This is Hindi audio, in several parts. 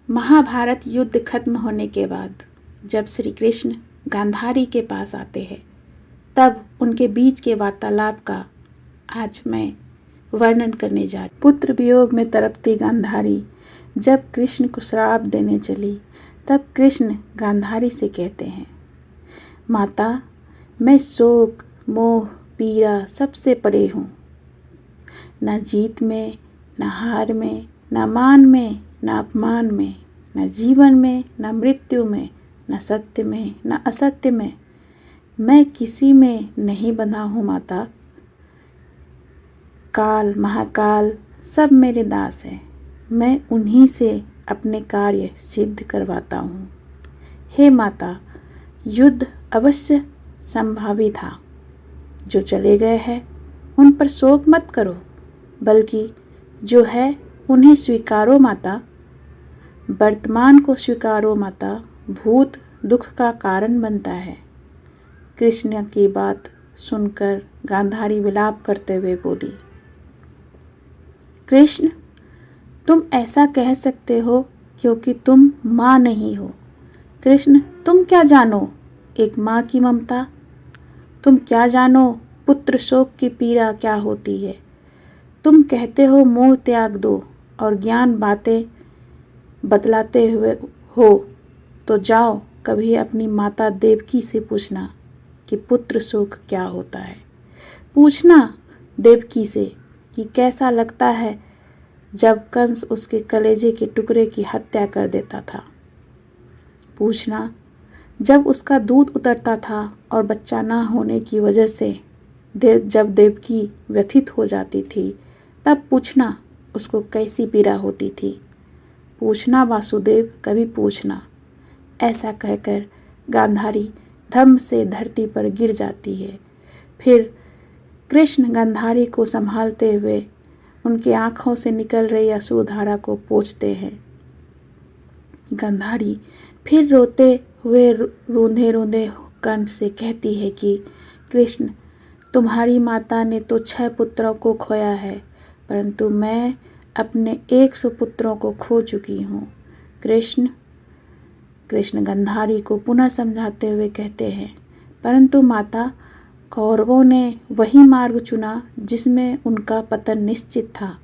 महाभारत युद्ध खत्म होने के बाद जब श्री कृष्ण गांधारी के पास आते हैं तब उनके बीच के वार्तालाप का आज मैं वर्णन करने जा रही। पुत्र वियोग में तड़पती गांधारी जब कृष्ण को श्राप देने चली तब कृष्ण गांधारी से कहते हैं, माता मैं शोक मोह पीड़ा सबसे परे हूँ। न जीत में न हार में न मान में न अपमान में न जीवन में न मृत्यु में न सत्य में न असत्य में मैं किसी में नहीं बंधा हूँ माता। काल महाकाल सब मेरे दास हैं, मैं उन्हीं से अपने कार्य सिद्ध करवाता हूँ। हे माता, युद्ध अवश्य संभावी था, जो चले गए हैं उन पर शोक मत करो, बल्कि जो है उन्हें स्वीकारो माता। वर्तमान को स्वीकारो माता, भूत दुख का कारण बनता है। कृष्ण की बात सुनकर गांधारी विलाप करते हुए बोली, कृष्ण तुम ऐसा कह सकते हो क्योंकि तुम माँ नहीं हो। कृष्ण तुम क्या जानो एक माँ की ममता, तुम क्या जानो पुत्र शोक की पीड़ा क्या होती है। तुम कहते हो मोह त्याग दो और ज्ञान बातें बतलाते हुए हो, तो जाओ कभी अपनी माता देवकी से पूछना कि पुत्र शोक क्या होता है। पूछना देवकी से कि कैसा लगता है जब कंस उसके कलेजे के टुकड़े की हत्या कर देता था। पूछना जब उसका दूध उतरता था और बच्चा ना होने की वजह से जब देवकी व्यथित हो जाती थी, तब पूछना उसको कैसी पीड़ा होती थी। पूछना वासुदेव, कभी पूछना। ऐसा कहकर गांधारी धम्म से धरती पर गिर जाती है। फिर कृष्ण गांधारी को संभालते हुए उनकी आँखों से निकल रही अश्रुधारा को पोंछते हैं। गांधारी फिर रोते हुए रूंधे रूंधे कंठ से कहती है कि कृष्ण तुम्हारी माता ने तो 6 पुत्रों को खोया है, परंतु मैं अपने 100 पुत्रों को खो चुकी हूँ। कृष्ण गांधारी को पुनः समझाते हुए कहते हैं, परंतु माता कौरवों ने वही मार्ग चुना जिसमें उनका पतन निश्चित था।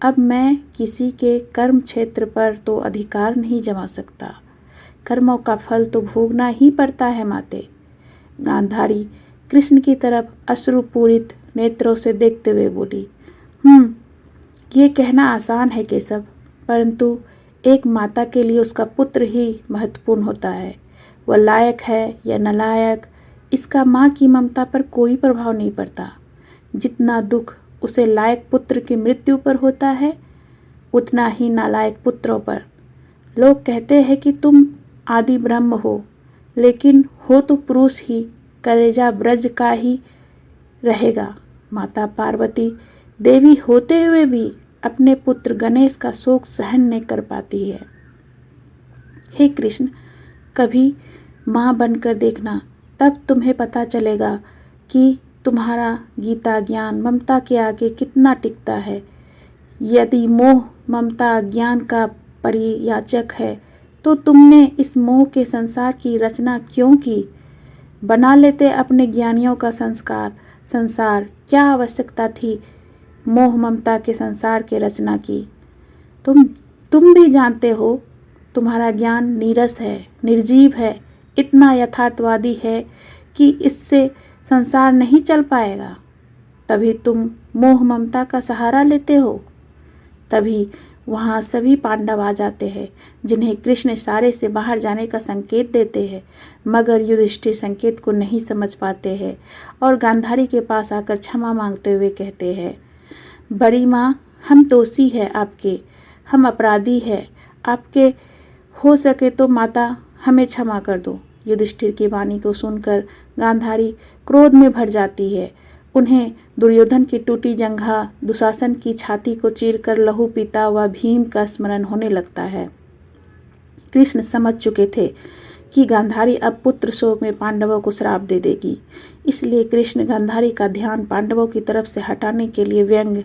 अब मैं किसी के कर्म क्षेत्र पर तो अधिकार नहीं जमा सकता, कर्मों का फल तो भोगना ही पड़ता है माते। गांधारी कृष्ण की तरफ अश्रुपूरित नेत्रों से देखते हुए बोली, ये कहना आसान है केशव, परंतु एक माता के लिए उसका पुत्र ही महत्वपूर्ण होता है। वह लायक है या नालायक, इसका माँ की ममता पर कोई प्रभाव नहीं पड़ता। जितना दुख उसे लायक पुत्र की मृत्यु पर होता है, उतना ही नालायक पुत्रों पर। लोग कहते हैं कि तुम आदि ब्रह्म हो, लेकिन हो तो पुरुष ही, कलेजा ब्रज का ही रहेगा। माता पार्वती देवी होते हुए भी अपने पुत्र गणेश का शोक सहन नहीं कर पाती है। हे कृष्ण, कभी माँ बनकर देखना, तब तुम्हें पता चलेगा कि तुम्हारा गीता ज्ञान ममता के आगे कितना टिकता है। यदि मोह ममता ज्ञान का परियाचक है, तो तुमने इस मोह के संसार की रचना क्यों की। बना लेते अपने ज्ञानियों का संसार, क्या आवश्यकता थी मोह ममता के संसार के रचना की। तुम भी जानते हो तुम्हारा ज्ञान नीरस है, निर्जीव है, इतना यथार्थवादी है कि इससे संसार नहीं चल पाएगा। तभी तुम मोह ममता का सहारा लेते हो। तभी वहाँ सभी पांडव आ जाते हैं, जिन्हें कृष्ण इशारे से बाहर जाने का संकेत देते हैं, मगर युधिष्ठिर संकेत को नहीं समझ पाते हैं और गांधारी के पास आकर क्षमा मांगते हुए कहते हैं, बड़ी माँ, हम दोषी है आपके, हम अपराधी है आपके, हो सके तो माता हमें क्षमा कर दो। युधिष्ठिर की वाणी को सुनकर गांधारी क्रोध में भर जाती है। उन्हें दुर्योधन की टूटी जंघा, दुशासन की छाती को चीरकर लहू पीता हुआ भीम का स्मरण होने लगता है। कृष्ण समझ चुके थे कि गांधारी अब पुत्र शोक में पांडवों को श्राप दे देगी, इसलिए कृष्ण गांधारी का ध्यान पांडवों की तरफ से हटाने के लिए व्यंग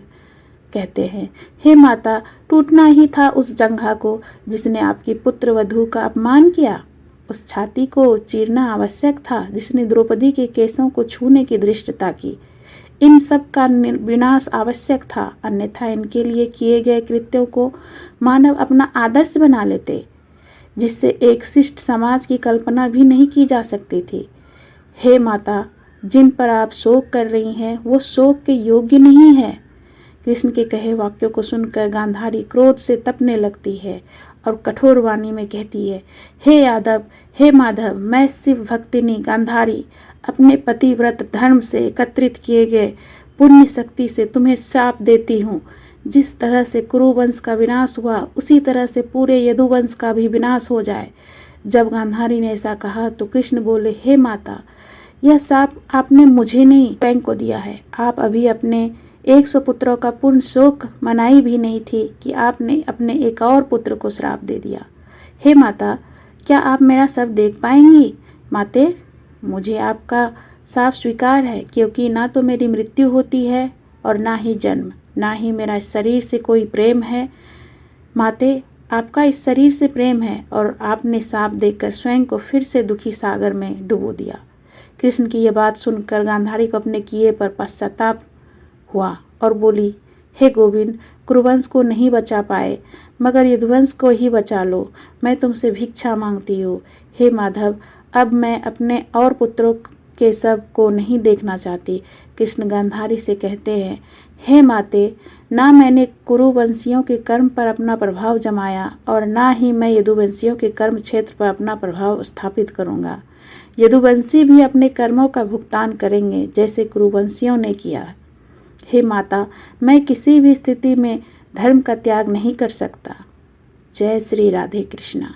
कहते हैं, हे माता, टूटना ही था उस जंघा को जिसने आपकी पुत्र वधू का अपमान किया। उस छाती को चीरना आवश्यक था जिसने द्रौपदी के केसों को छूने की धृष्टता की। इन सब का विनाश आवश्यक था, अन्यथा इनके लिए किए गए कृत्यों को मानव अपना आदर्श बना लेते, जिससे एक शिष्ट समाज की कल्पना भी नहीं की जा सकती थी। हे माता, जिन पर आप शोक कर रही हैं वो शोक के योग्य नहीं है। कृष्ण के कहे वाक्यों को सुनकर गांधारी क्रोध से तपने लगती है और कठोर वाणी में कहती है, हे यादव, हे माधव, मैं शिव भक्तिनी गांधारी अपने पतिव्रत धर्म से एकत्रित किए गए पुण्य शक्ति से तुम्हें शाप देती हूँ। जिस तरह से कुरुवंश का विनाश हुआ उसी तरह से पूरे यदुवंश का भी विनाश हो जाए। जब गांधारी ने ऐसा कहा तो कृष्ण बोले, हे माता, यह शाप आपने मुझे नहीं स्वयं को दिया है। आप अभी अपने 100 पुत्रों का पूर्ण शोक मनाई भी नहीं थी कि आपने अपने एक और पुत्र को श्राप दे दिया। हे माता, क्या आप मेरा सब देख पाएंगी? माते, मुझे आपका शाप स्वीकार है, क्योंकि ना तो मेरी मृत्यु होती है और ना ही जन्म, ना ही मेरा इस शरीर से कोई प्रेम है। माते, आपका इस शरीर से प्रेम है और आपने शाप देकर स्वयं को फिर से दुखी सागर में डुबो दिया। कृष्ण की यह बात सुनकर गांधारी को अपने किए पर पश्चाताप हुआ और बोली, हे गोविंद, कुरुवंश को नहीं बचा पाए मगर यदुवंश को ही बचा लो। मैं तुमसे भिक्षा मांगती हूँ। हे माधव, अब मैं अपने और पुत्रों के सब को नहीं देखना चाहती। कृष्ण गांधारी से कहते हैं, हे माते, ना मैंने कुरुवंशियों के कर्म पर अपना प्रभाव जमाया और ना ही मैं यदुवंशियों के कर्म क्षेत्र पर अपना प्रभाव स्थापित करूँगा। यदुवंशी भी अपने कर्मों का भुगतान करेंगे जैसे कुरुवंशियों ने किया। हे माता, मैं किसी भी स्थिति में धर्म का त्याग नहीं कर सकता। जय श्री राधे कृष्णा।